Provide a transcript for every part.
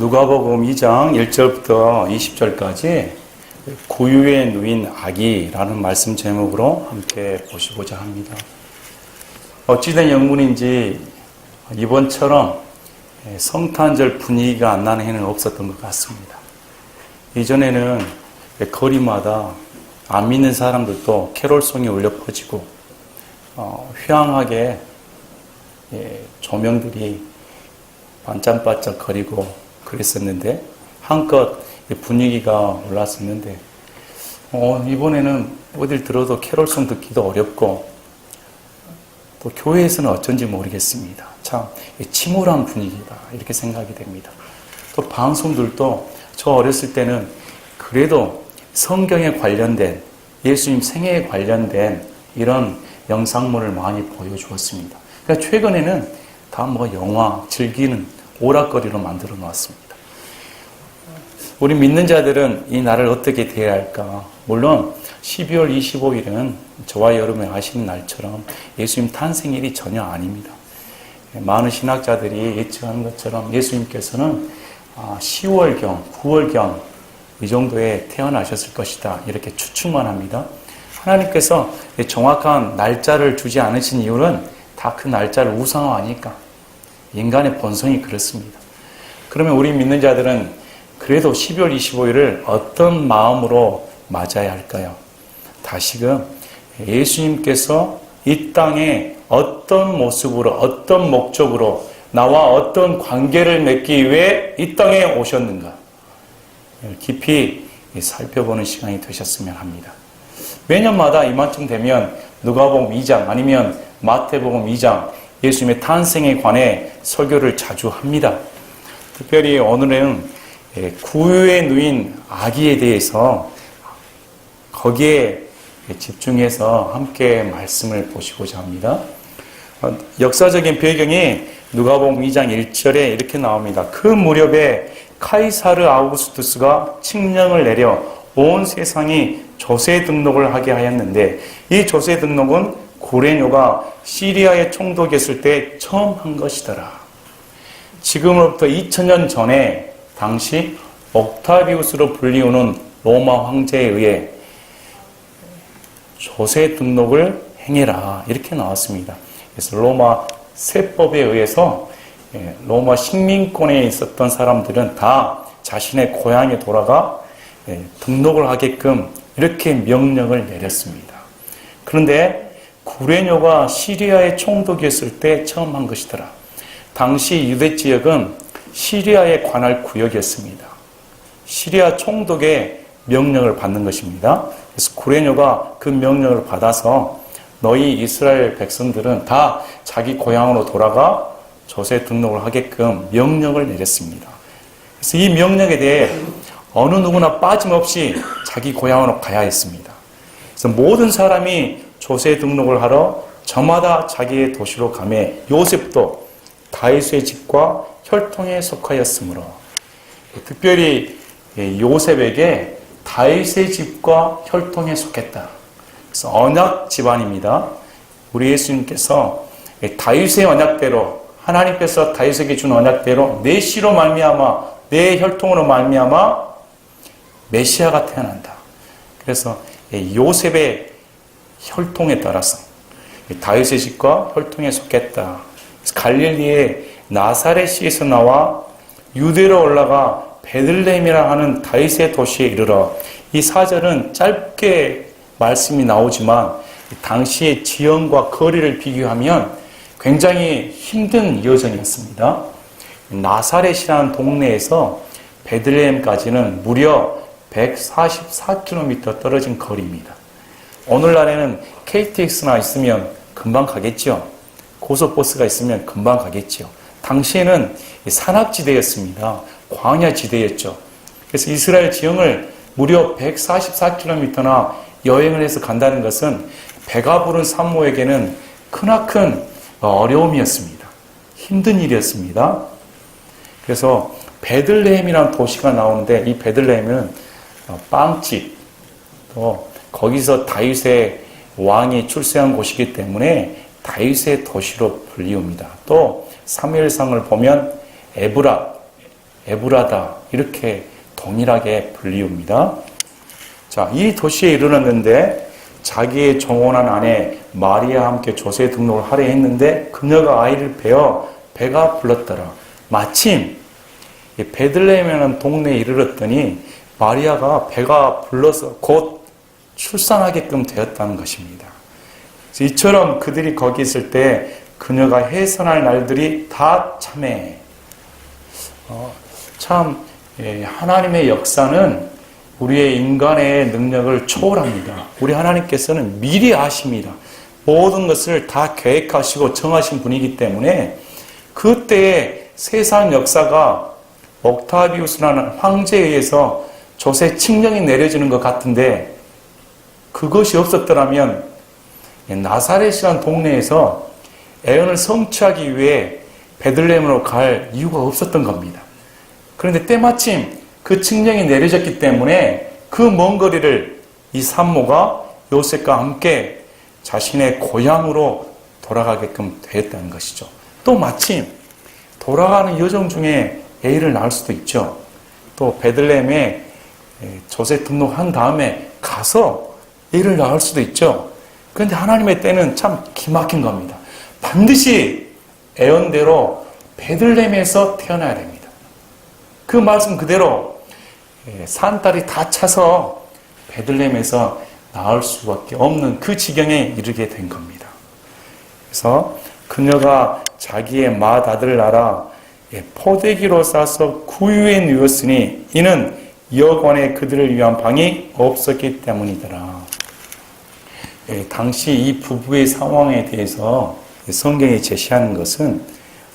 누가복음 2장 1절부터 20절까지 구유에 누인 아기라는 말씀 제목으로 함께 보시고자 합니다. 어찌된 영문인지 이번처럼 성탄절 분위기가 안 나는 해는 없었던 것 같습니다. 이전에는 거리마다 안 믿는 사람들도 캐롤송이 울려 퍼지고 휘황하게 조명들이 반짝반짝 거리고 그랬었는데 한껏 분위기가 올랐었는데 이번에는 어딜 들어도 캐롤송 듣기도 어렵고 또 교회에서는 어쩐지 모르겠습니다. 참 침울한 분위기다 이렇게 생각이 됩니다. 또 방송들도 저 어렸을 때는 그래도 성경에 관련된 예수님 생애에 관련된 이런 영상물을 많이 보여주었습니다. 그러니까 최근에는 다 영화 즐기는 오락거리로 만들어 놓았습니다. 우리 믿는 자들은 이 날을 어떻게 대해야 할까? 물론 12월 25일은 저와 여러분이 아시는 날처럼 예수님 탄생일이 전혀 아닙니다. 많은 신학자들이 예측하는 것처럼 예수님께서는 10월경, 9월경 이 정도에 태어나셨을 것이다 이렇게 추측만 합니다. 하나님께서 정확한 날짜를 주지 않으신 이유는 다 그 날짜를 우상화하니까 인간의 본성이 그렇습니다. 그러면 우리 믿는 자들은 그래도 12월 25일을 어떤 마음으로 맞아야 할까요? 다시금 예수님께서 이 땅에 어떤 모습으로 어떤 목적으로 나와 어떤 관계를 맺기 위해 이 땅에 오셨는가 깊이 살펴보는 시간이 되셨으면 합니다. 매년마다 이맘쯤 되면 누가복음 2장 아니면 마태복음 2장 예수님의 탄생에 관해 설교를 자주 합니다. 특별히 오늘은 구유에 누인 아기에 대해서 거기에 집중해서 함께 말씀을 보시고자 합니다. 역사적인 배경이 누가복음 2장 1절에 이렇게 나옵니다. 그 무렵에 카이사르 아우구스투스가 칙령을 내려 온 세상이 조세 등록을 하게 하였는데 이 조세 등록은 구레뇨가 시리아에 총독했을 때 처음 한 것이더라. 지금으로부터 2000년 전에 당시 옥타비우스로 불리우는 로마 황제에 의해 조세 등록을 행해라 이렇게 나왔습니다. 그래서 로마 세법에 의해서 로마 식민권에 있었던 사람들은 다 자신의 고향에 돌아가 등록을 하게끔 이렇게 명령을 내렸습니다. 그런데 구레뇨가 시리아의 총독이었을 때 처음 한 것이더라. 당시 유대 지역은 시리아에 관할 구역이었습니다. 시리아 총독의 명령을 받는 것입니다. 그래서 구레뇨가 그 명령을 받아서 너희 이스라엘 백성들은 다 자기 고향으로 돌아가 조세 등록을 하게끔 명령을 내렸습니다. 그래서 이 명령에 대해 어느 누구나 빠짐없이 자기 고향으로 가야 했습니다. 그래서 모든 사람이 조세 등록을 하러 저마다 자기의 도시로 가매 요셉도 다윗의 집과 혈통에 속하였으므로 특별히 요셉에게 다윗의 집과 혈통에 속했다. 그래서 언약 집안입니다. 우리 예수님께서 다윗의 언약대로 하나님께서 다윗에게 준 언약대로 내 씨로 말미암아 내 혈통으로 말미암아 메시아가 태어난다. 그래서 요셉의 혈통에 따라서 다윗의 집과 혈통에 속했다. 갈릴리의 나사렛시에서 나와 유대로 올라가 베들레헴이라 하는 다윗의 도시에 이르러 이 사절은 짧게 말씀이 나오지만 당시의 지형과 거리를 비교하면 굉장히 힘든 여정이었습니다. 나사렛이라는 동네에서 베들레헴까지는 무려 144km 떨어진 거리입니다. 오늘날에는 KTX나 있으면 금방 가겠죠. 고속버스가 있으면 금방 가겠죠. 당시에는 산악지대였습니다. 광야지대였죠. 그래서 이스라엘 지형을 무려 144km나 여행을 해서 간다는 것은 배가 부른 산모에게는 크나큰 어려움이었습니다. 힘든 일이었습니다. 그래서 베들레헴이라는 도시가 나오는데 이 베들레헴은 빵집, 또 거기서 다윗의 왕이 출세한 곳이기 때문에 다윗의 도시로 불리웁니다. 또 사무엘상을 보면 에브라, 에브라다 이렇게 동일하게 불리웁니다. 자, 이 도시에 이르렀는데 자기의 정혼한 아내 마리아와 함께 조세 등록을 하려 했는데 그녀가 아이를 베어 배가 불렀더라. 마침 베들레헴이라는 동네에 이르렀더니 마리아가 배가 불러서 곧 출산하게끔 되었다는 것입니다. 이처럼 그들이 거기 있을 때 그녀가 해산할 날들이 다 참해. 참 하나님의 역사는 우리의 인간의 능력을 초월합니다. 우리 하나님께서는 미리 아십니다. 모든 것을 다 계획하시고 정하신 분이기 때문에 그때의 세상 역사가 옥타비우스라는 황제에 의해서 조세 칙령이 내려지는 것 같은데 그것이 없었더라면 나사렛이라는 동네에서 애언을 성취하기 위해 베들레헴으로 갈 이유가 없었던 겁니다. 그런데 때마침 그 칙령이 내려졌기 때문에 그 먼 거리를 이 산모가 요셉과 함께 자신의 고향으로 돌아가게끔 되었다는 것이죠. 또 마침 돌아가는 여정 중에 애를 낳을 수도 있죠. 또 베들레헴에 조세 등록한 다음에 가서 애를 낳을 수도 있죠. 그런데 하나님의 때는 참 기막힌 겁니다. 반드시 애언대로 베들레헴에서 태어나야 됩니다. 그 말씀 그대로 산딸이 다 차서 베들레헴에서 낳을 수밖에 없는 그 지경에 이르게 된 겁니다. 그래서 그녀가 자기의 맏아들 나라 포대기로 싸서 구유에 누웠으니 이는 여관에 그들을 위한 방이 없었기 때문이더라. 당시 이 부부의 상황에 대해서 성경이 제시하는 것은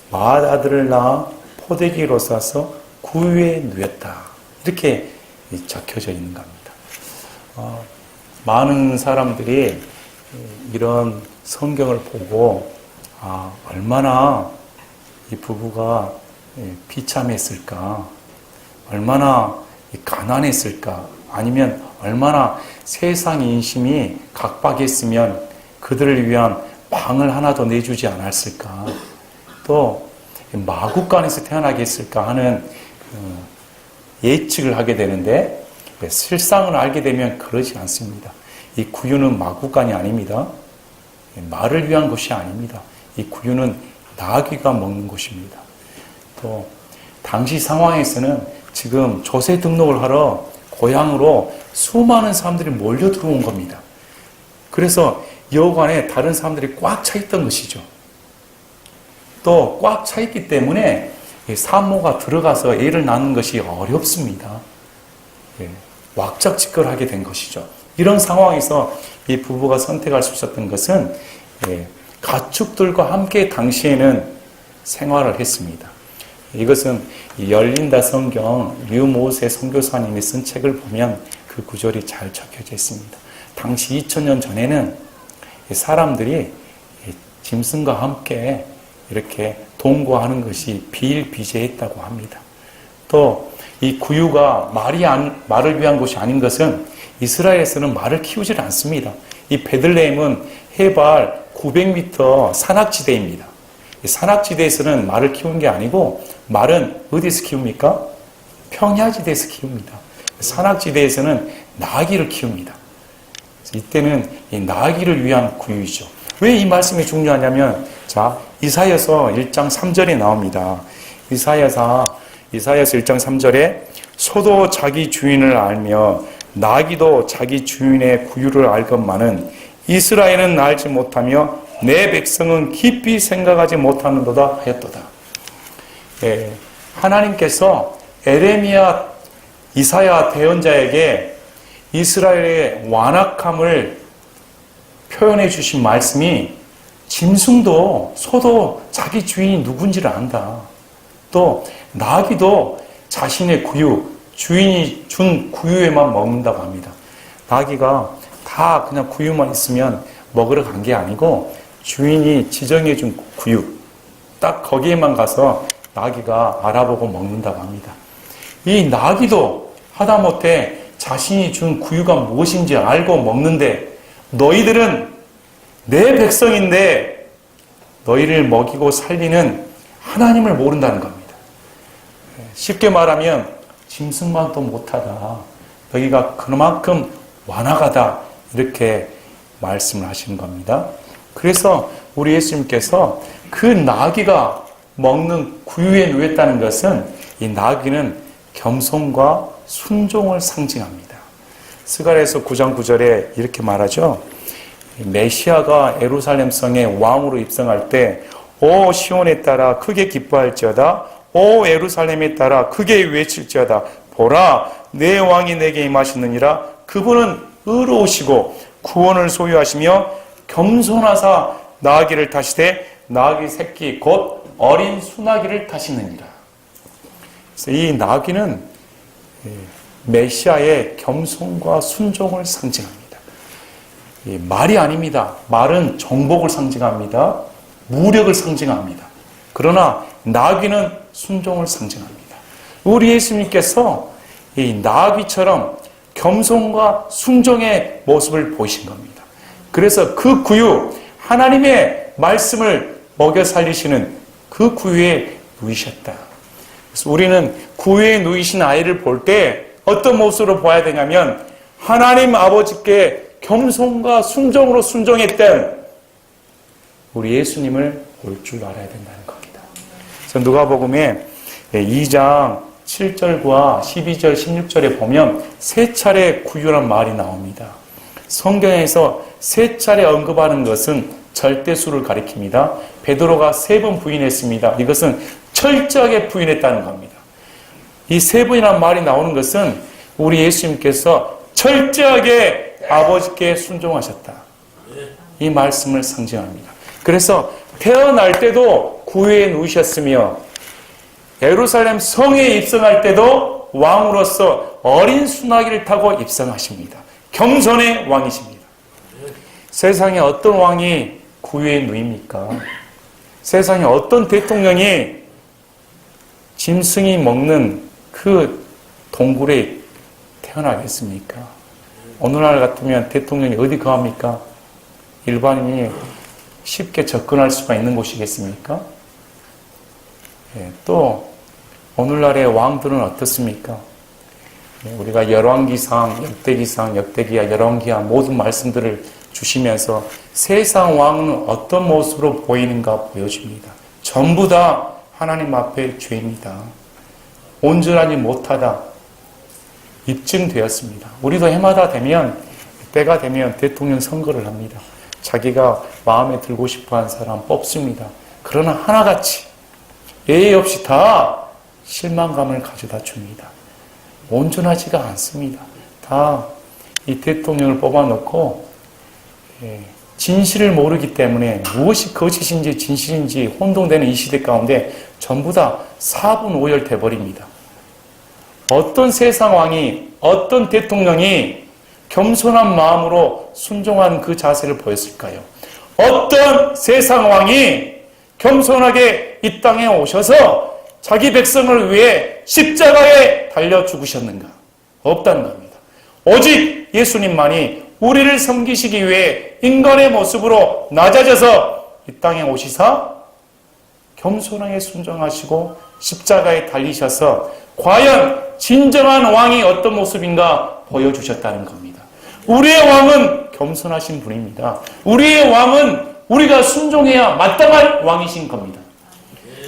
맏아들을 낳아 포대기로 싸서 구유에 누웠다. 이렇게 적혀져 있는 겁니다. 많은 사람들이 이런 성경을 보고 얼마나 이 부부가 비참했을까, 얼마나 가난했을까, 아니면 얼마나 세상 인심이 각박했으면 그들을 위한 방을 하나 더 내주지 않았을까, 또 마구간에서 태어나게 했을까 하는 예측을 하게 되는데 실상을 알게 되면 그러지 않습니다. 이 구유는 마구간이 아닙니다. 말을 위한 것이 아닙니다. 이 구유는 나귀가 먹는 것입니다. 또 당시 상황에서는 지금 조세 등록을 하러 고향으로 수많은 사람들이 몰려 들어온 겁니다. 그래서 여관에 다른 사람들이 꽉 차 있던 것이죠. 또 꽉 차 있기 때문에 산모가 들어가서 애를 낳는 것이 어렵습니다. 왁작지껄하게 된 것이죠. 이런 상황에서 이 부부가 선택할 수 있었던 것은 가축들과 함께 당시에는 생활을 했습니다. 이것은 열린다 성경 류모세 선교사님이 쓴 책을 보면 그 구절이 잘 적혀져 있습니다. 당시 2000년 전에는 사람들이 짐승과 함께 이렇게 동거하는 것이 비일비재했다고 합니다. 또 이 구유가 말을 위한 것이 아닌 것은 이스라엘에서는 말을 키우질 않습니다. 이 베들레헴은 해발 900m 산악지대입니다. 산악지대에서는 말을 키우는 게 아니고 말은 어디서 키웁니까? 평야지대에서 키웁니다. 산악지대에서는 나귀를 키웁니다. 이때는 이 나귀를 위한 구유이죠. 왜 이 말씀이 중요하냐면 자 이사야서 1장 3절에 나옵니다. 이사야서 1장 3절에 소도 자기 주인을 알며 나귀도 자기 주인의 구유를 알건만은 이스라엘은 알지 못하며 내 백성은 깊이 생각하지 못하는도다 하였도다. 하나님께서 에레미야 이사야 대언자에게 이스라엘의 완악함을 표현해 주신 말씀이 짐승도 소도 자기 주인이 누군지를 안다. 또 나귀도 자신의 구유, 주인이 준 구유에만 먹는다고 합니다. 나귀가 다 그냥 구유만 있으면 먹으러 간 게 아니고 주인이 지정해 준 구유, 딱 거기에만 가서 나귀가 알아보고 먹는다고 합니다. 이 나귀도 하다못해 자신이 준 구유가 무엇인지 알고 먹는데 너희들은 내 백성인데 너희를 먹이고 살리는 하나님을 모른다는 겁니다. 쉽게 말하면 짐승만도 못하다. 너희가 그만큼 완악하다. 이렇게 말씀을 하시는 겁니다. 그래서 우리 예수님께서 그 나귀가 먹는 구유에 누웠다는 것은 이 나귀는 겸손과 순종을 상징합니다. 스가랴서 9장 9절에 이렇게 말하죠. 메시아가 예루살렘 성에 왕으로 입성할 때 오 시온에 따라 크게 기뻐할지어다. 오 예루살렘에 따라 크게 외칠지어다. 보라 내 왕이 내게 임하시느니라. 그분은 의로우시고 구원을 소유하시며 겸손하사 나귀를 타시되 나귀 새끼 곧 어린 수나귀를 타시느니라. 그래서 이 나귀는 메시아의 겸손과 순종을 상징합니다. 말이 아닙니다. 말은 정복을 상징합니다. 무력을 상징합니다. 그러나 나귀는 순종을 상징합니다. 우리 예수님께서 이 나귀처럼 겸손과 순종의 모습을 보이신 겁니다. 그래서 그 구유, 하나님의 말씀을 먹여 살리시는 그 구유에 누이셨다. 그래서 우리는 구유에 누이신 아이를 볼 때 어떤 모습으로 봐야 되냐면 하나님 아버지께 겸손과 순종으로 순종했던 우리 예수님을 볼 줄 알아야 된다는 겁니다. 그래서 누가복음에 2장 7절과 12절, 16절에 보면 세 차례 구유란 말이 나옵니다. 성경에서 세 차례 언급하는 것은 절대수를 가리킵니다. 베드로가 3번 부인했습니다. 이것은 철저하게 부인했다는 겁니다. 이 3번이라는 말이 나오는 것은 우리 예수님께서 철저하게 아버지께 순종하셨다. 이 말씀을 상징합니다. 그래서 태어날 때도 구유에 누우셨으며 예루살렘 성에 입성할 때도 왕으로서 어린 수나귀를 타고 입성하십니다. 겸손의 왕이십니다. 세상에 어떤 왕이 구유에 누입니까? 세상에 어떤 대통령이 짐승이 먹는 그 동굴에 태어나겠습니까? 오늘날 같으면 대통령이 어디 거합니까? 일반인이 쉽게 접근할 수가 있는 곳이겠습니까? 또 오늘날의 왕들은 어떻습니까? 우리가 열왕기상, 역대기상, 역대기야, 열왕기야 모든 말씀들을 주시면서 세상 왕은 어떤 모습으로 보이는가 보여줍니다. 전부 다 하나님 앞에 죄입니다. 온전하지 못하다 입증되었습니다. 우리도 해마다 되면 때가 되면 대통령 선거를 합니다. 자기가 마음에 들고 싶어하는 사람 뽑습니다. 그러나 하나같이 예의 없이 다 실망감을 가져다 줍니다. 온전하지가 않습니다. 다 이 대통령을 뽑아놓고 진실을 모르기 때문에 무엇이 거짓인지 진실인지 혼동되는 이 시대 가운데 전부 다 사분오열 돼버립니다. 어떤 세상 왕이, 어떤 대통령이 겸손한 마음으로 순종한 그 자세를 보였을까요? 어떤 세상 왕이 겸손하게 이 땅에 오셔서 자기 백성을 위해 십자가에 달려 죽으셨는가? 없다는 겁니다. 오직 예수님만이 우리를 섬기시기 위해 인간의 모습으로 낮아져서 이 땅에 오시사 겸손하게 순종하시고 십자가에 달리셔서 과연 진정한 왕이 어떤 모습인가 보여주셨다는 겁니다. 우리의 왕은 겸손하신 분입니다. 우리의 왕은 우리가 순종해야 마땅할 왕이신 겁니다.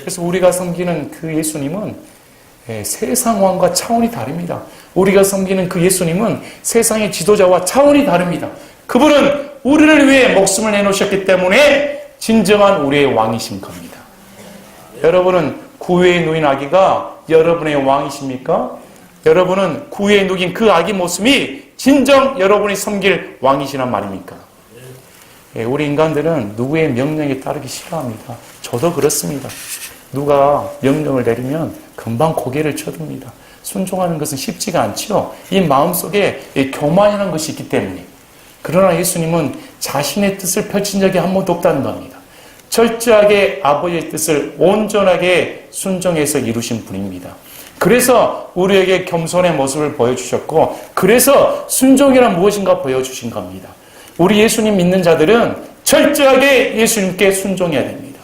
그래서 우리가 섬기는 그 예수님은 세상 왕과 차원이 다릅니다. 우리가 섬기는 그 예수님은 세상의 지도자와 차원이 다릅니다. 그분은 우리를 위해 목숨을 내놓으셨기 때문에 진정한 우리의 왕이신 겁니다. 여러분은 구유에 누인 아기가 여러분의 왕이십니까? 여러분은 구유에 누긴 그 아기 모습이 진정 여러분이 섬길 왕이시란 말입니까? 우리 인간들은 누구의 명령에 따르기 싫어합니다. 저도 그렇습니다. 누가 명령을 내리면 금방 고개를 쳐듭니다. 순종하는 것은 쉽지가 않죠. 이 마음속에 교만이라는 것이 있기 때문에. 그러나 예수님은 자신의 뜻을 펼친 적이 한 번도 없다는 겁니다. 철저하게 아버지의 뜻을 온전하게 순종해서 이루신 분입니다. 그래서 우리에게 겸손의 모습을 보여주셨고, 그래서 순종이란 무엇인가 보여주신 겁니다. 우리 예수님 믿는 자들은 철저하게 예수님께 순종해야 됩니다.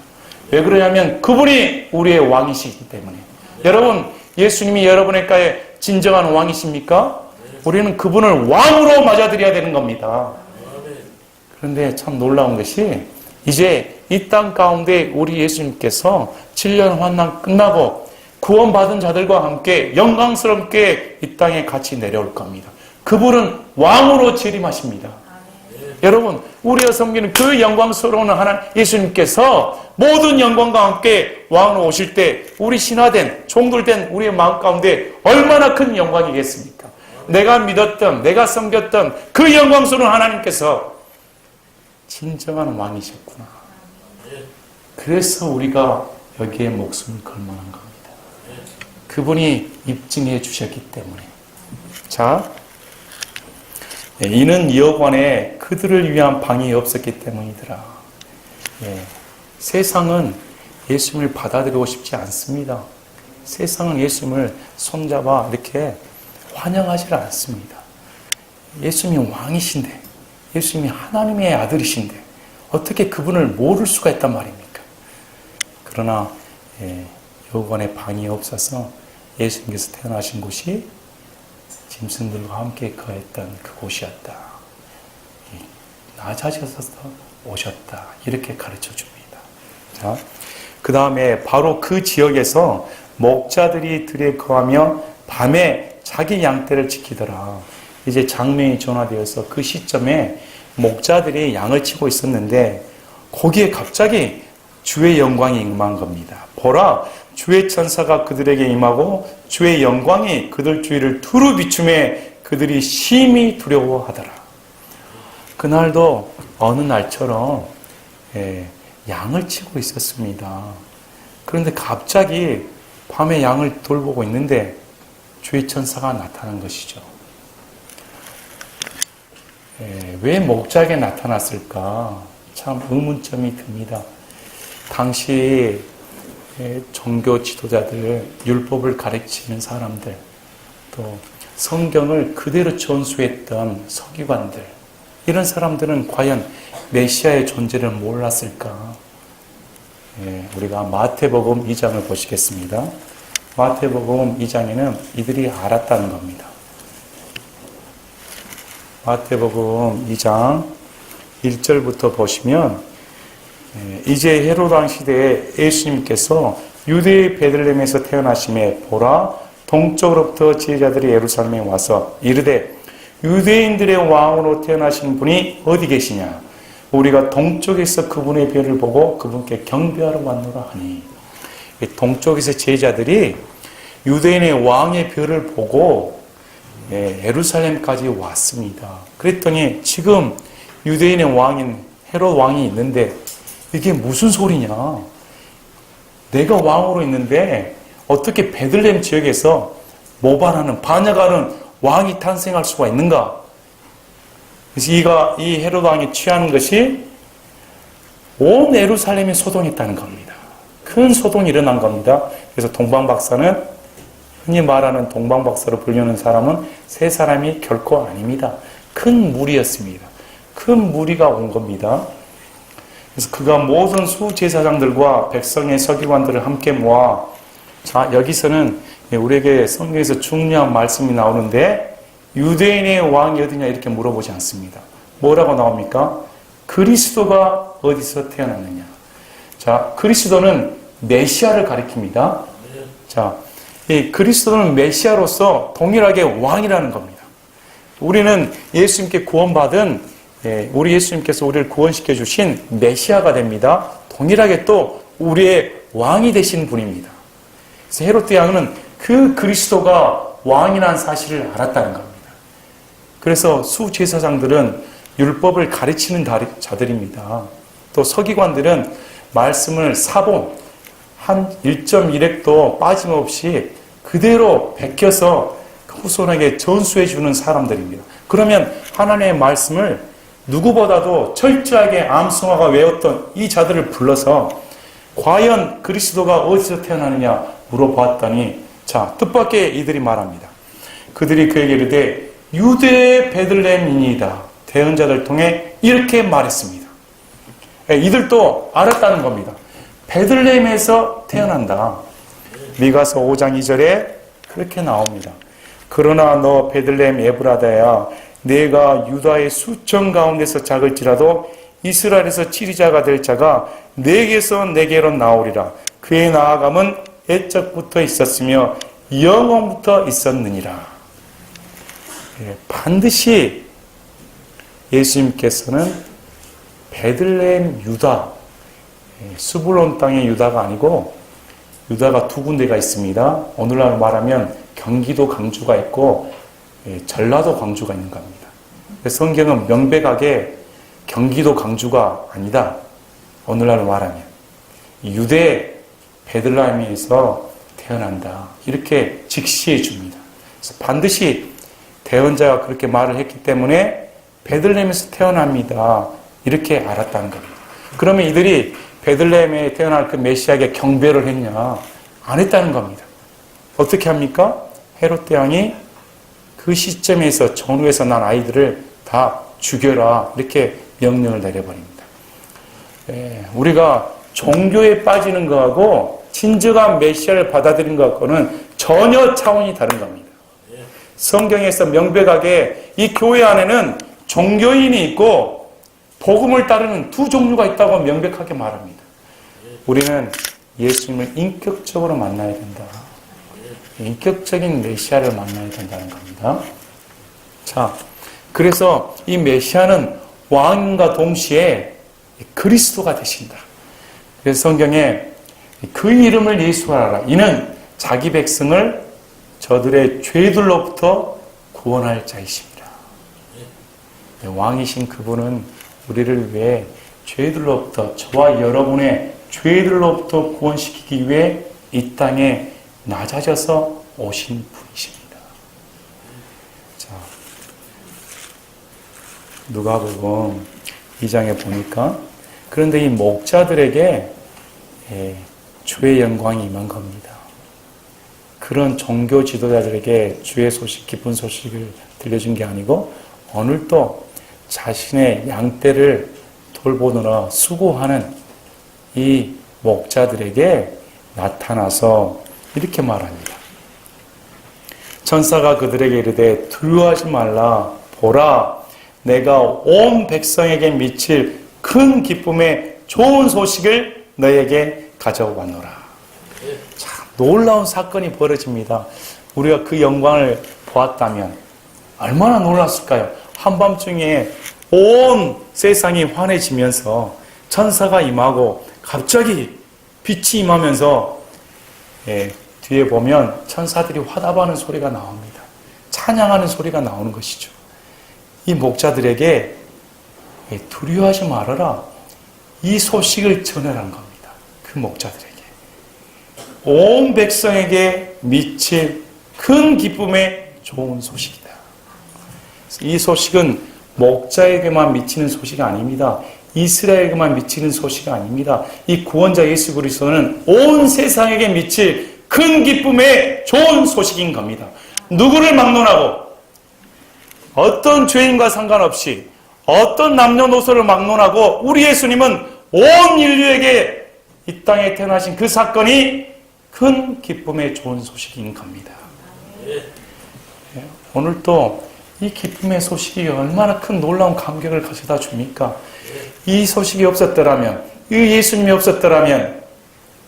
왜 그러냐면 그분이 우리의 왕이시기 때문에. 여러분, 예수님이 여러분의가에 진정한 왕이십니까? 우리는 그분을 왕으로 맞아들여야 되는 겁니다. 그런데 참 놀라운 것이 이제 이 땅 가운데 우리 예수님께서 7년 환난 끝나고 구원받은 자들과 함께 영광스럽게 이 땅에 같이 내려올 겁니다. 그분은 왕으로 재림하십니다. 여러분, 우리가 섬기는 그 영광스러운 하나님 예수님께서 모든 영광과 함께 왕으로 오실 때 우리 신화된 종들된 우리의 마음 가운데 얼마나 큰 영광이겠습니까? 내가 믿었던, 내가 섬겼던 그 영광스러운 하나님께서 진정한 왕이셨구나. 그래서 우리가 여기에 목숨을 걸 만한 겁니다. 그분이 입증해 주셨기 때문에. 자, 이는 여호와에 그들을 위한 방이 없었기 때문이더라. 세상은 예수님을 받아들이고 싶지 않습니다. 세상은 예수님을 손잡아 이렇게 환영하지 않습니다. 예수님이 왕이신데, 예수님이 하나님의 아들이신데 어떻게 그분을 모를 수가 있단 말입니까? 그러나 여호와의 방이 없어서 예수님께서 태어나신 곳이 짐승들과 함께 거했던 그곳이었다. 낮아져서 오셨다. 이렇게 가르쳐 줍니다. 자, 그 다음에 바로 그 지역에서 목자들이 들에 거하며 밤에 자기 양떼를 지키더라. 이제 장면이 전화되어서 그 시점에 목자들이 양을 치고 있었는데 거기에 갑자기 주의 영광이 임한 겁니다. 보라, 주의 천사가 그들에게 임하고 주의 영광이 그들 주위를 두루 비춤해 그들이 심히 두려워하더라. 그날도 어느 날처럼 양을 치고 있었습니다. 그런데 갑자기 밤에 양을 돌보고 있는데 주의 천사가 나타난 것이죠. 왜 목자에게 나타났을까? 참 의문점이 듭니다. 당시 종교 지도자들, 율법을 가르치는 사람들, 또 성경을 그대로 전수했던 서기관들, 이런 사람들은 과연 메시아의 존재를 몰랐을까? 우리가 마태복음 2장을 보시겠습니다. 마태복음 2장에는 이들이 알았다는 겁니다. 마태복음 2장 1절부터 보시면 이제 헤로드 왕 시대에 예수님께서 유대의 베들레헴에서 태어나심에 보라 동쪽으로부터 지혜자들이 예루살렘에 와서 이르되 유대인들의 왕으로 태어나신 분이 어디 계시냐? 우리가 동쪽에서 그분의 별을 보고 그분께 경배하러 왔노라 하니. 동쪽에서 제자들이 유대인의 왕의 별을 보고 예루살렘까지 왔습니다. 그랬더니 지금 유대인의 왕인 헤롯 왕이 있는데 이게 무슨 소리냐? 내가 왕으로 있는데 어떻게 베들레헴 지역에서 모발하는 반역하는 왕이 탄생할 수가 있는가? 그래서 이 헤롯 왕이 취하는 것이 온 예루살렘이 소동했다는 겁니다. 큰 소동이 일어난 겁니다. 그래서 동방박사는 흔히 말하는 동방박사로 불리는 사람은 세 사람이 결코 아닙니다. 큰 무리였습니다. 큰 무리가 온 겁니다. 그래서 그가 모든 수제사장들과 백성의 서기관들을 함께 모아, 자, 여기서는 우리에게 성경에서 중요한 말씀이 나오는데 유대인의 왕이 어디냐 이렇게 물어보지 않습니다. 뭐라고 나옵니까? 그리스도가 어디서 태어났느냐. 자, 그리스도는 메시아를 가리킵니다. 자, 이 그리스도는 메시아로서 동일하게 왕이라는 겁니다. 우리는 예수님께 구원받은 우리 예수님께서 우리를 구원시켜 주신 메시아가 됩니다. 동일하게 또 우리의 왕이 되신 분입니다. 그래서 헤롯 왕은 그 그리스도가 왕이라는 사실을 알았다는 겁니다. 그래서 수제사장들은 율법을 가르치는 자들입니다. 또 서기관들은 말씀을 사본 한 1.1획도 빠짐없이 그대로 베껴서 후손에게 전수해 주는 사람들입니다. 그러면 하나님의 말씀을 누구보다도 철저하게 암송아가 외웠던 이 자들을 불러서 과연 그리스도가 어디서 태어나느냐 물어보았더니, 자, 뜻밖의 이들이 말합니다. 그들이 그에게 이르되 유대의 베들레헴이니이다. 대언자들 통해 이렇게 말했습니다. 이들도 알았다는 겁니다. 베들레헴에서 태어난다. 미가서 5장 2절에 그렇게 나옵니다. 그러나 너 베들레헴 에브라다야, 내가 유다의 수천 가운데서 작을지라도 이스라엘에서 치리자가 될 자가 내게서 내게로 나오리라. 그의 나아감은 옛적부터 있었으며 영원부터 있었느니라. 반드시 예수님께서는 베들레헴 유다, 스불론 땅의 유다가 아니고, 유다가 두 군데가 있습니다. 오늘날 말하면 경기도 광주가 있고 전라도 광주가 있는 겁니다. 성경은 명백하게 경기도 광주가 아니다. 오늘날 말하면 유대 베들레헴에서 태어난다. 이렇게 직시해 줍니다. 그래서 반드시 대언자가 그렇게 말을 했기 때문에 베들레헴에서 태어납니다. 이렇게 알았다는 겁니다. 그러면 이들이 베들레헴에 태어날 그 메시아에게 경배를 했냐? 안 했다는 겁니다. 어떻게 합니까? 헤롯 대왕이 그 시점에서 전후에서 난 아이들을 다 죽여라. 이렇게 명령을 내려버립니다. 우리가 종교에 빠지는 것하고 진정한 메시아를 받아들이는 것하고는 전혀 차원이 다른 겁니다. 성경에서 명백하게 이 교회 안에는 종교인이 있고 복음을 따르는 두 종류가 있다고 명백하게 말합니다. 우리는 예수님을 인격적으로 만나야 된다. 인격적인 메시아를 만나야 된다는 겁니다. 자, 그래서 이 메시아는 왕과 동시에 그리스도가 되신다. 그래서 성경에 그 이름을 예수하라. 이는 자기 백성을 저들의 죄들로부터 구원할 자이십니다. 왕이신 그분은 우리를 위해 죄들로부터, 저와 여러분의 죄들로부터 구원시키기 위해 이 땅에 낮아져서 오신 분이십니다. 자, 누가복음 2장에 보니까 그런데 이 목자들에게 주의 영광이 임한 겁니다. 그런 종교 지도자들에게 주의 소식, 기쁜 소식을 들려준 게 아니고 오늘도 자신의 양떼를 돌보느라 수고하는 이 목자들에게 나타나서 이렇게 말합니다. 천사가 그들에게 이르되 두려워하지 말라. 보라, 내가 온 백성에게 미칠 큰 기쁨의 좋은 소식을 너에게 가져왔노라. 참 놀라운 사건이 벌어집니다. 우리가 그 영광을 보았다면 얼마나 놀랐을까요? 한밤중에 온 세상이 환해지면서 천사가 임하고 갑자기 빛이 임하면서 뒤에 보면 천사들이 화답하는 소리가 나옵니다. 찬양하는 소리가 나오는 것이죠. 이 목자들에게 두려워하지 말아라. 이 소식을 전하라는 겁니다. 그 목자들에게. 온 백성에게 미칠 큰 기쁨의 좋은 소식이다. 이 소식은 목자에게만 미치는 소식이 아닙니다. 이스라엘에게만 미치는 소식이 아닙니다. 이 구원자 예수 그리스도는 온 세상에게 미칠 큰 기쁨의 좋은 소식인 겁니다. 누구를 막론하고 어떤 죄인과 상관없이 어떤 남녀노소를 막론하고 우리 예수님은 온 인류에게 이 땅에 태어나신 그 사건이 큰 기쁨의 좋은 소식인 겁니다. 오늘도 이 기쁨의 소식이 얼마나 큰 놀라운 감격을 가져다 줍니까? 이 소식이 없었더라면, 이 예수님이 없었더라면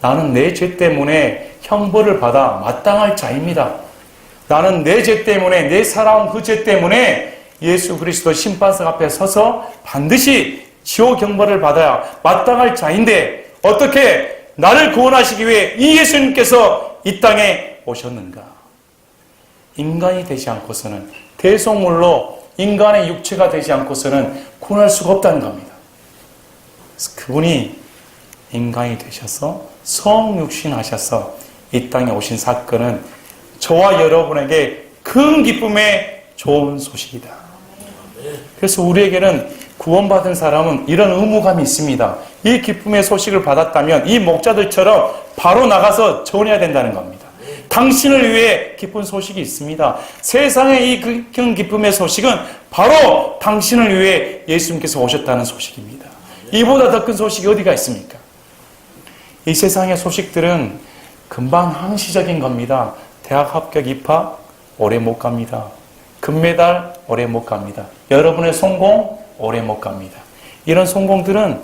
나는 내 죄 때문에 형벌을 받아 마땅할 자입니다. 나는 내 죄 때문에, 내 살아온 그 죄 때문에 예수 그리스도 심판석 앞에 서서 반드시 지옥 형벌을 받아야 마땅할 자인데 어떻게 나를 구원하시기 위해 이 예수님께서 이 땅에 오셨는가? 인간이 되지 않고서는, 대속물로 인간의 육체가 되지 않고서는 구원할 수가 없다는 겁니다. 그래서 그분이 인간이 되셔서 성육신하셔서 이 땅에 오신 사건은 저와 여러분에게 큰 기쁨의 좋은 소식이다. 그래서 우리에게는 구원받은 사람은 이런 의무감이 있습니다. 이 기쁨의 소식을 받았다면 이 목자들처럼 바로 나가서 전해야 된다는 겁니다. 당신을 위해 기쁜 소식이 있습니다. 세상의 이 큰 기쁨의 소식은 바로 당신을 위해 예수님께서 오셨다는 소식입니다. 이보다 더 큰 소식이 어디가 있습니까? 이 세상의 소식들은 금방 항시적인 겁니다. 대학 합격 입학 오래 못 갑니다. 금메달 오래 못 갑니다. 여러분의 성공 오래 못 갑니다. 이런 성공들은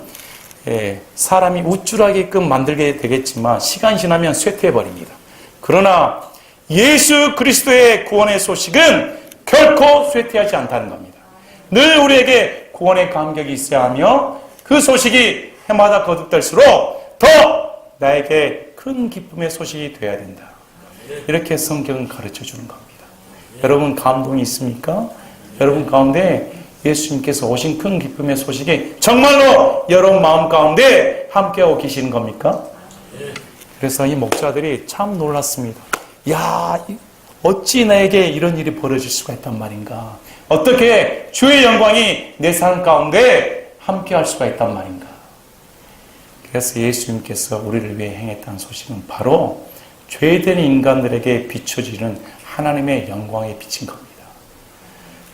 사람이 우쭐하게끔 만들게 되겠지만 시간이 지나면 쇠퇴해버립니다. 그러나 예수 그리스도의 구원의 소식은 결코 쇠퇴하지 않다는 겁니다. 늘 우리에게 구원의 감격이 있어야 하며 그 소식이 해마다 거듭될수록 더 나에게 큰 기쁨의 소식이 되어야 된다. 이렇게 성경은 가르쳐주는 겁니다. 여러분 감동이 있습니까? 여러분 가운데 예수님께서 오신 큰 기쁨의 소식이 정말로 여러분 마음 가운데 함께하고 계시는 겁니까? 그래서 이 목자들이 참 놀랐습니다. 야, 어찌 나에게 이런 일이 벌어질 수가 있단 말인가? 어떻게 주의 영광이 내 삶 가운데 함께할 수가 있단 말인가? 그래서 예수님께서 우리를 위해 행했다는 소식은 바로 죄된 인간들에게 비춰지는 하나님의 영광에 비친 겁니다.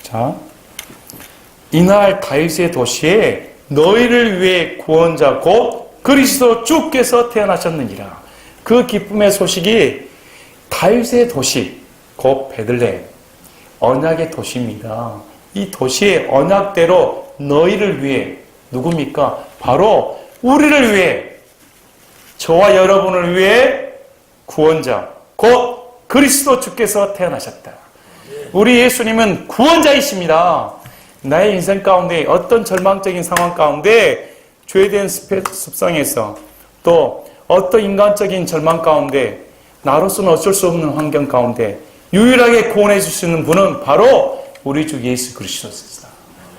자, 이날 다윗의 도시에 너희를 위해 구원자 곧 그리스도 주께서 태어나셨느니라. 그 기쁨의 소식이 다윗의 도시 곧 베들레헴 언약의 도시입니다. 이 도시의 언약대로 너희를 위해 누굽니까? 바로 우리를 위해 저와 여러분을 위해 구원자 곧 그리스도 주께서 태어나셨다. 우리 예수님은 구원자이십니다. 나의 인생 가운데 어떤 절망적인 상황 가운데 죄된 습성에서 또 어떤 인간적인 절망 가운데 나로서는 어쩔 수 없는 환경 가운데 유일하게 구원해 줄 수 있는 분은 바로 우리 주 예수 그리스도시다.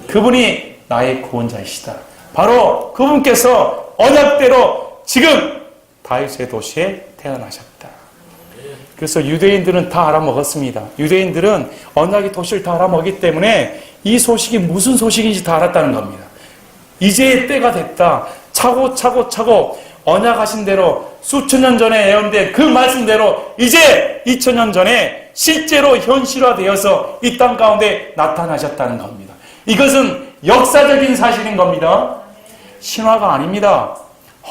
그분이 나의 구원자이시다. 바로 그분께서 언약대로 지금 다윗의 도시에 태어나셨다. 그래서 유대인들은 다 알아먹었습니다. 유대인들은 언약의 도시를 다 알아먹기 때문에 이 소식이 무슨 소식인지 다 알았다는 겁니다. 이제 때가 됐다. 차고 언약하신 대로 수천 년 전에 예언된 그 말씀대로 이제 2000년 전에 실제로 현실화되어서 이 땅 가운데 나타나셨다는 겁니다. 이것은 역사적인 사실인 겁니다. 신화가 아닙니다.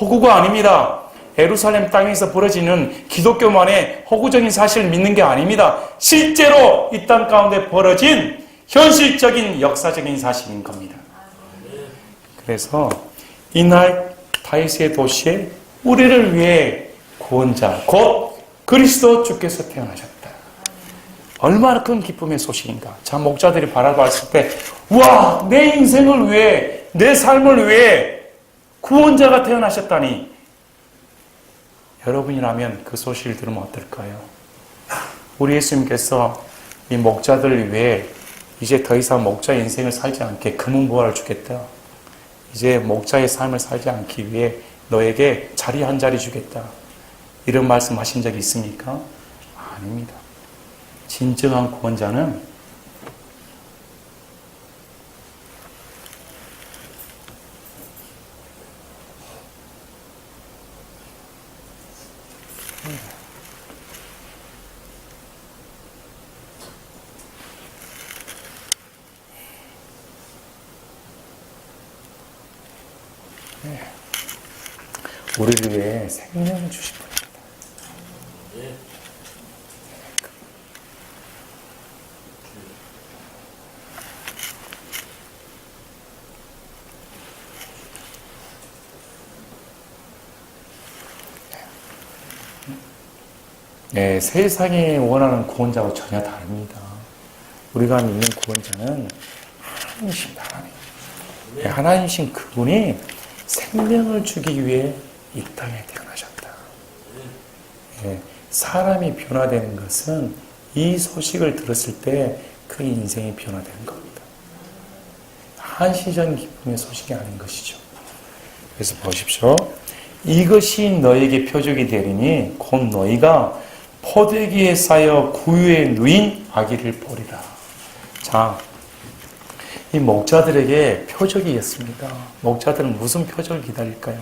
허구가 아닙니다. 예루살렘 땅에서 벌어지는 기독교만의 허구적인 사실을 믿는 게 아닙니다. 실제로 이 땅 가운데 벌어진 현실적인 역사적인 사실인 겁니다. 그래서 이날 다윗의 도시에 우리를 위해 구원자 곧 그리스도 주께서 태어나셨다. 얼마나 큰 기쁨의 소식인가. 자, 목자들이 바라봤을 때 와, 내 인생을 위해 내 삶을 위해 구원자가 태어나셨다니. 여러분이라면 그 소식을 들으면 어떨까요? 우리 예수님께서 이 목자들을 위해 이제 더 이상 목자 인생을 살지 않게 금은보화를 주겠다. 이제 목자의 삶을 살지 않기 위해 너에게 자리 한 자리 주겠다. 이런 말씀 하신 적이 있습니까? 아닙니다. 진정한 구원자는 우리를 위해 생명을 주신 분입니다. 네, 세상이 원하는 구원자와 전혀 다릅니다. 우리가 믿는 구원자는 하나님이십니다. 하나님. 네, 하나님이신 그분이 생명을 주기 위해 이 땅에 태어나셨다. 네, 사람이 변화되는 것은 이 소식을 들었을 때 그 인생이 변화되는 겁니다. 한시적인 기쁨의 소식이 아닌 것이죠. 그래서 보십시오. 이것이 너에게 표적이 되리니 곧 너희가 포대기에 쌓여 구유에 누인 아기를 보리라. 자, 이 목자들에게 표적이었습니다. 목자들은 무슨 표적을 기다릴까요?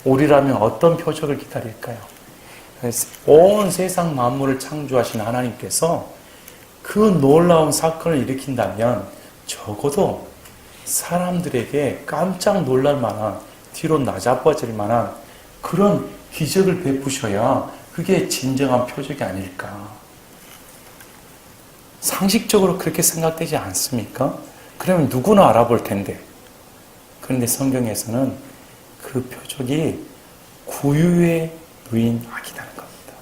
우리라면 어떤 표적을 기다릴까요? 온 세상 만물을 창조하신 하나님께서 그 놀라운 사건을 일으킨다면 적어도 사람들에게 깜짝 놀랄 만한, 뒤로 나자빠질 만한 그런 기적을 베푸셔야 그게 진정한 표적이 아닐까. 상식적으로 그렇게 생각되지 않습니까? 그러면 누구나 알아볼 텐데. 그런데 성경에서는 그 표적이 구유에 누인 아기라는 겁니다.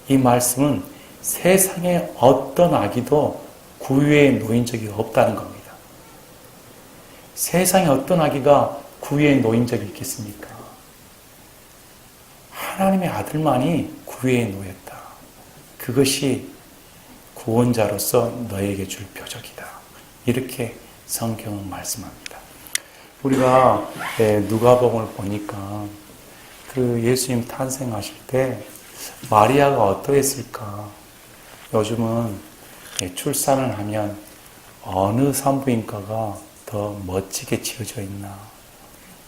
이 말씀은 세상에 어떤 아기도 구유에 놓인 적이 없다는 겁니다. 세상에 어떤 아기가 구유에 놓인 적이 있겠습니까? 하나님의 아들만이 구유에 놓였다. 그것이 구원자로서 너에게 줄 표적이다. 이렇게 성경은 말씀합니다. 우리가 누가복음을 보니까 그 예수님 탄생하실 때 마리아가 어떠했을까? 요즘은 출산을 하면 어느 산부인과가 더 멋지게 지어져 있나,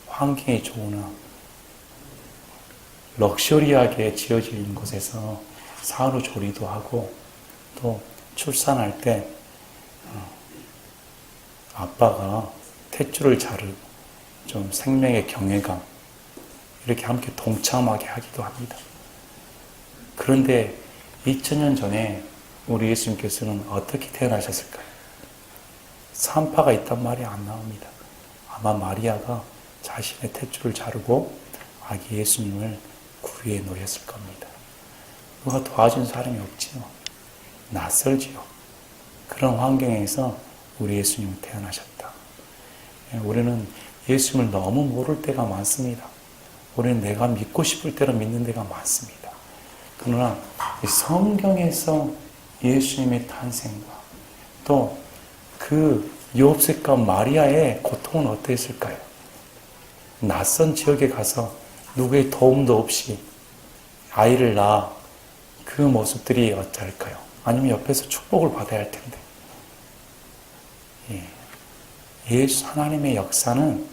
환경이 좋으나, 럭셔리하게 지어진 곳에서 산후조리도 하고, 또 출산할 때 아빠가 탯줄을 자르고 좀 생명의 경외감 이렇게 함께 동참하게 하기도 합니다. 그런데 2000년 전에 우리 예수님께서는 어떻게 태어나셨을까요? 산파가 있단 말이 안 나옵니다. 아마 마리아가 자신의 탯줄을 자르고 아기 예수님을 구유에 놓였을 겁니다. 누가 도와준 사람이 없지요. 낯설지요. 그런 환경에서 우리 예수님은 태어나셨다. 우리는 예수님을 너무 모를 때가 많습니다. 우리는 내가 믿고 싶을 때로 믿는 데가 많습니다. 그러나 성경에서 예수님의 탄생과 또 그 요셉과 마리아의 고통은 어떠했을까요? 낯선 지역에 가서 누구의 도움도 없이 아이를 낳아 그 모습들이 어떨까요? 아니면 옆에서 축복을 받아야 할 텐데. 예수 하나님의 역사는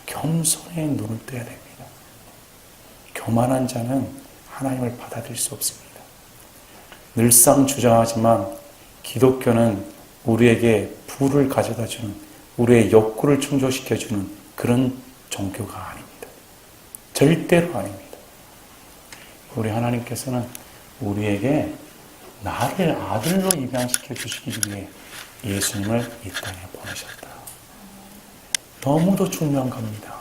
겸손에 눈을 떠야 됩니다. 교만한 자는 하나님을 받아들일 수 없습니다. 늘상 주장하지만 기독교는 우리에게 부를 가져다주는, 우리의 욕구를 충족시켜주는 그런 종교가 아닙니다. 절대로 아닙니다. 우리 하나님께서는 우리에게 나를 아들로 입양시켜 주시기 위해 예수님을 이 땅에 보내셨다. 너무도 중요한 겁니다.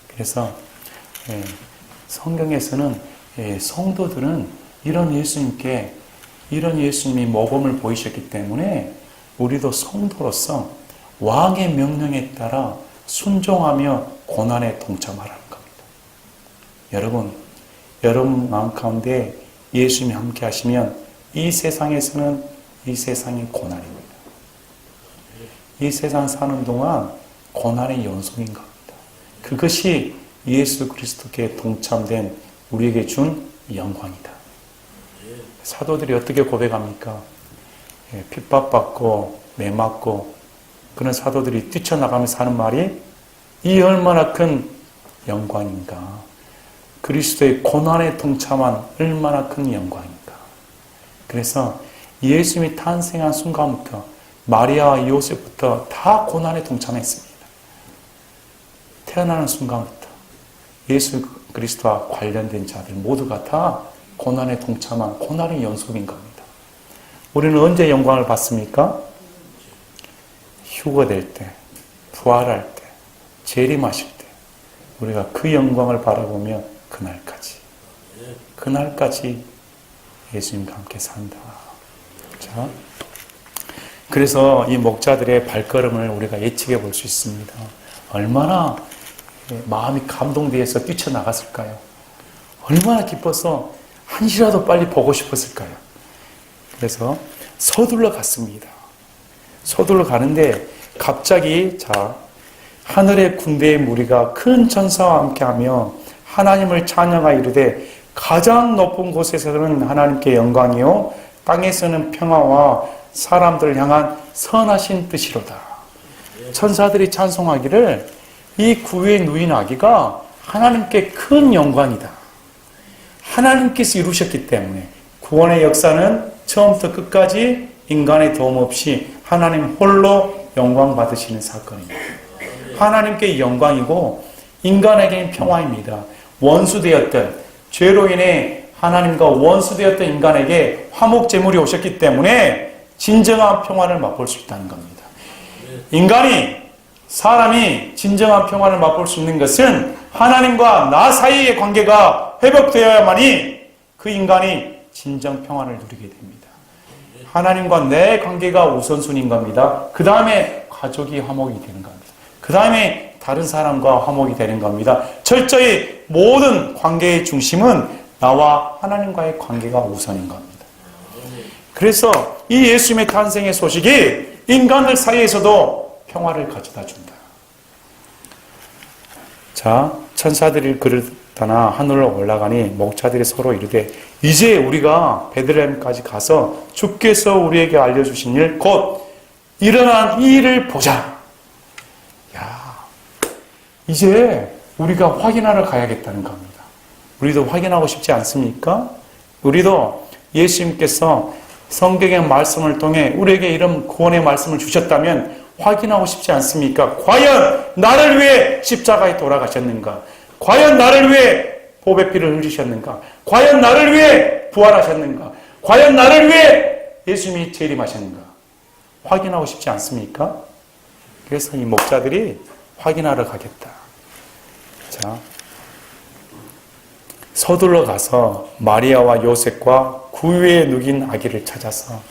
그래서 성경에서는 성도들은 이런 예수님이 모범을 보이셨기 때문에 우리도 성도로서 왕의 명령에 따라 순종하며 고난에 동참하라는 겁니다. 여러분 마음 가운데 예수님이 함께 하시면 이 세상에서는 이 세상이 고난입니다. 이 세상 사는 동안 고난의 연속인 겁니다. 그것이 예수 그리스도께 동참된 우리에게 준 영광이다. 사도들이 어떻게 고백합니까? 핍박받고 매맞고 그런 사도들이 뛰쳐나가면서 하는 말이 이 얼마나 큰 영광인가. 그리스도의 고난에 동참한 얼마나 큰 영광인가. 그래서 예수님이 탄생한 순간부터 마리아와 요셉부터 다 고난에 동참했습니다. 태어나는 순간부터 예수 그리스도와 관련된 자들 모두가 다 고난에 동참한 고난의 연속인 겁니다. 우리는 언제 영광을 받습니까? 휴거될 때, 부활할 때, 재림하실 때 우리가 그 영광을 바라보며 그날까지 예수님과 함께 산다. 자, 그래서 이 목자들의 발걸음을 우리가 예측해 볼 수 있습니다. 얼마나 마음이 감동되어서 뛰쳐나갔을까요? 얼마나 기뻐서 한시라도 빨리 보고 싶었을까요? 그래서 서둘러 갔습니다. 서둘러 가는데 갑자기 하늘의 군대의 무리가 큰 천사와 함께하며 하나님을 찬양하여 이르되 가장 높은 곳에서는 하나님께 영광이요 땅에서는 평화와 사람들을 향한 선하신 뜻이로다. 천사들이 찬송하기를 이 구유에 누인 아기가 하나님께 큰 영광이다. 하나님께서 이루셨기 때문에 구원의 역사는 처음부터 끝까지 인간의 도움 없이 하나님 홀로 영광 받으시는 사건입니다. 하나님께 영광이고 인간에게는 평화입니다. 원수되었던 죄로 인해 하나님과 원수되었던 인간에게 화목제물이 오셨기 때문에 진정한 평안을 맛볼 수 있다는 겁니다. 사람이 진정한 평안을 맛볼 수 있는 것은 하나님과 나 사이의 관계가 회복되어야만이 그 인간이 진정 평안을 누리게 됩니다. 하나님과 내 관계가 우선순위인 겁니다. 그 다음에 가족이 화목이 되는 겁니다. 그 다음에 다른 사람과 화목이 되는 겁니다. 철저히 모든 관계의 중심은 나와 하나님과의 관계가 우선인 겁니다. 그래서 이 예수님의 탄생의 소식이 인간들 사이에서도 평화를 가져다 준다. 자, 천사들이 그러다나 하늘로 올라가니 목자들이 서로 이르되 이제 우리가 베들레헴까지 가서 주께서 우리에게 알려주신 일 곧 일어난 이 일을 보자. 야, 이제 우리가 확인하러 가야겠다는 겁니다. 우리도 확인하고 싶지 않습니까? 우리도 예수님께서 성경의 말씀을 통해 우리에게 이런 구원의 말씀을 주셨다면 확인하고 싶지 않습니까? 과연 나를 위해 십자가에 돌아가셨는가? 과연 나를 위해 보배 피를 흘리셨는가? 과연 나를 위해 부활하셨는가? 과연 나를 위해 예수님이 재림하셨는가? 확인하고 싶지 않습니까? 그래서 이 목자들이 확인하러 가겠다. 자, 서둘러 가서 마리아와 요셉과 구유에 누긴 아기를 찾아서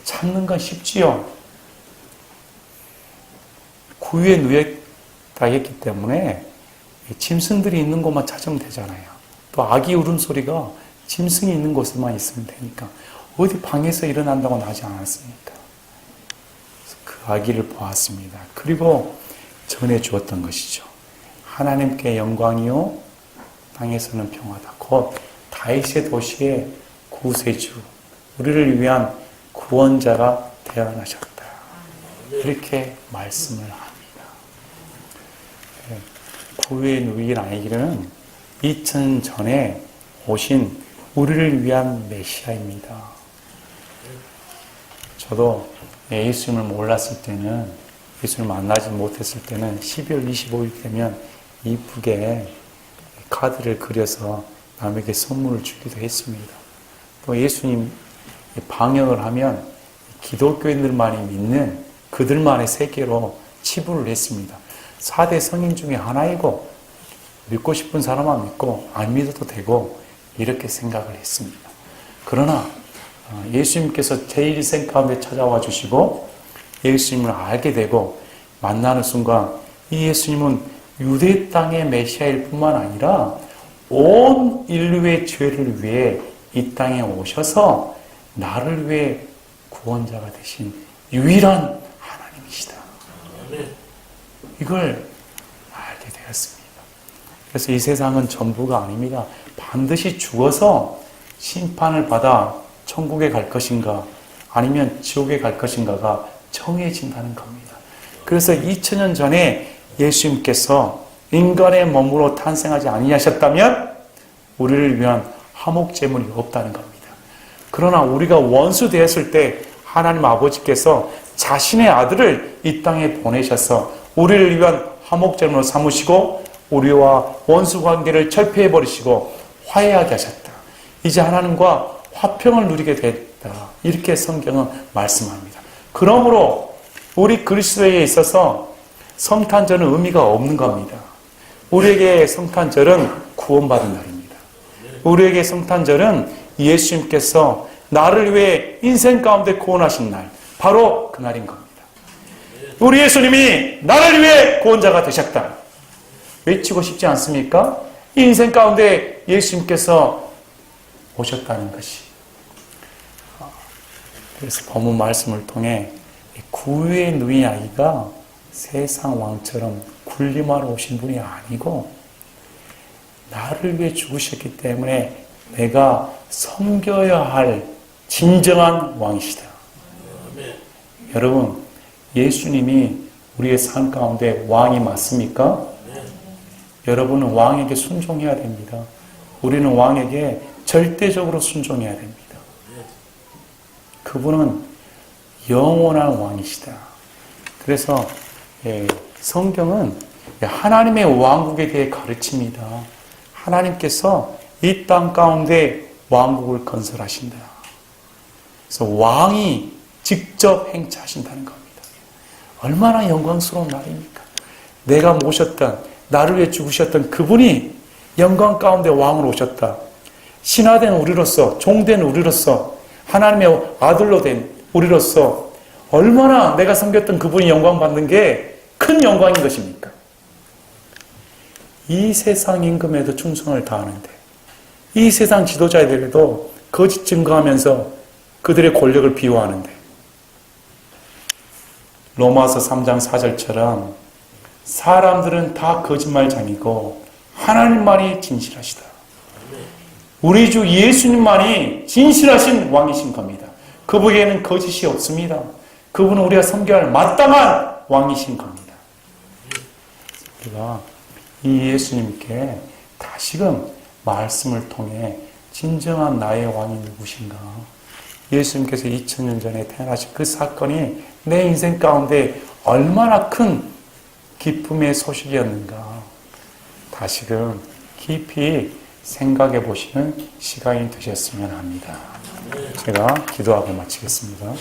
찾는 건 쉽지요. 구유에 누였다 했기 때문에 짐승들이 있는 곳만 찾으면 되잖아요. 또 아기 울음소리가 짐승이 있는 곳에만 있으면 되니까 어디 방에서 일어난다고 하지 않았습니까? 그 아기를 보았습니다. 그리고 전해 주었던 것이죠. 하나님께 영광이요 땅에서는 평화다. 곧 다윗의 도시의 구세주, 우리를 위한 구원자가 태어나셨다. 이렇게 말씀을 합니다. 구유에 누인 아기는 2000년 전에 오신 우리를 위한 메시아입니다. 저도 예수님을 몰랐을 때는, 예수님을 만나지 못했을 때는 12월 25일 되면 이쁘게 카드를 그려서 남에게 선물을 주기도 했습니다. 또 예수님 방역을 하면 기독교인들만이 믿는 그들만의 세계로 치부를 했습니다. 4대 성인 중에 하나이고 믿고 싶은 사람만 믿고 안 믿어도 되고 이렇게 생각을 했습니다. 그러나 예수님께서 제 일생 가운데 찾아와 주시고 예수님을 알게 되고 만나는 순간 이 예수님은 유대 땅의 메시아일 뿐만 아니라 온 인류의 죄를 위해 이 땅에 오셔서 나를 위해 구원자가 되신 유일한 하나님이시다. 이걸 알게 되었습니다. 그래서 이 세상은 전부가 아닙니다. 반드시 죽어서 심판을 받아 천국에 갈 것인가 아니면 지옥에 갈 것인가가 정해진다는 겁니다. 그래서 2000년 전에 예수님께서 인간의 몸으로 탄생하지 아니하셨다면 우리를 위한 화목제물이 없다는 겁니다. 그러나 우리가 원수 되었을 때 하나님 아버지께서 자신의 아들을 이 땅에 보내셔서 우리를 위한 화목제물로 삼으시고 우리와 원수 관계를 철폐해버리시고 화해하게 하셨다. 이제 하나님과 화평을 누리게 됐다. 이렇게 성경은 말씀합니다. 그러므로 우리 그리스도에 있어서 성탄절은 의미가 없는 겁니다. 우리에게 성탄절은 구원받은 날입니다. 우리에게 성탄절은 예수님께서 나를 위해 인생 가운데 구원하신 날, 바로 그 날인 겁니다. 우리 예수님이 나를 위해 구원자가 되셨다. 외치고 싶지 않습니까? 이 인생 가운데 예수님께서 오셨다는 것이. 그래서 본문 말씀을 통해 구유에 누인 아이가 세상 왕처럼 군림하러 오신 분이 아니고 나를 위해 죽으셨기 때문에 내가 섬겨야 할 진정한 왕이시다. 여러분, 예수님이 우리의 삶 가운데 왕이 맞습니까? 여러분은 왕에게 순종해야 됩니다. 우리는 왕에게 절대적으로 순종해야 됩니다. 그분은 영원한 왕이시다. 그래서 성경은 하나님의 왕국에 대해 가르칩니다. 하나님께서 이 땅 가운데 왕국을 건설하신다. 그래서 왕이 직접 행차하신다는 겁니다. 얼마나 영광스러운 날입니까? 내가 모셨던, 나를 위해 죽으셨던 그분이 영광 가운데 왕으로 오셨다. 신하된 우리로서, 종된 우리로서, 하나님의 아들로 된 우리로서 얼마나 내가 섬겼던 그분이 영광 받는 게 큰 영광인 것입니까? 이 세상 임금에도 충성을 다하는데, 이 세상 지도자들에도 거짓 증거하면서 그들의 권력을 비호하는데, 로마서 3장 4절처럼 사람들은 다 거짓말장이고 하나님만이 진실하시다. 우리 주 예수님만이 진실하신 왕이신 겁니다. 그분에게는 거짓이 없습니다. 그분은 우리가 섬겨야 할 마땅한 왕이신 겁니다. 우리가 이 예수님께 다시금 말씀을 통해 진정한 나의 왕이 누구신가? 예수님께서 2000년 전에 태어나신 그 사건이 내 인생 가운데 얼마나 큰 기쁨의 소식이었는가? 다시금 깊이 생각해 보시는 시간이 되셨으면 합니다. 제가 기도하고 마치겠습니다.